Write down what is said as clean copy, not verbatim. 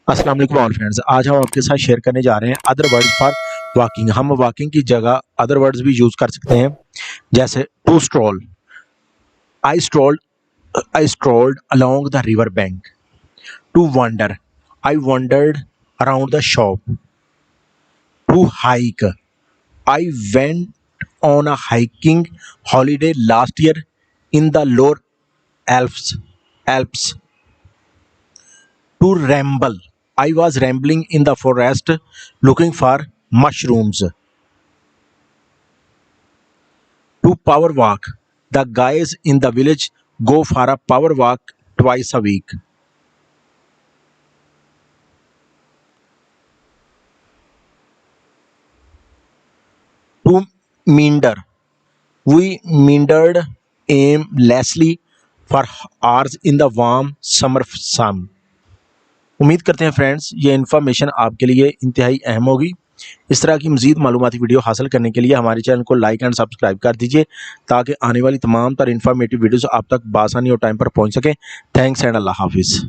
अस्सलाम वालेकुम all friends, आज हम आपके साथ शेयर करने जा रहे हैं अदर वर्ड्स फॉर वॉकिंग। हम वॉकिंग की जगह अदर वर्ड्स भी यूज़ कर सकते हैं, जैसे to stroll, I strolled, I strolled along the river bank. To wander, I wandered around the shop. To hike, I went on a hiking holiday last year in the lower Alps. To ramble, I was rambling in the forest looking for mushrooms. To power walk, the guys in the village go for a power walk twice a week. To meander, we meandered aimlessly for hours in the warm summer sun. उम्मीद करते हैं friends ये information आपके लिए इंतहाई अहम होगी। इस तरह की मज़ीद मालूमाती वीडियो हासिल करने के लिए हमारे चैनल को लाइक एंड सब्सक्राइब कर दीजिए, ताकि आने वाली तमाम तर इन्फॉर्मेटिव वीडियोस आप तक बआसानी और टाइम पर पहुंच सकें। थैंक्स एंड अल्लाह हाफिज़।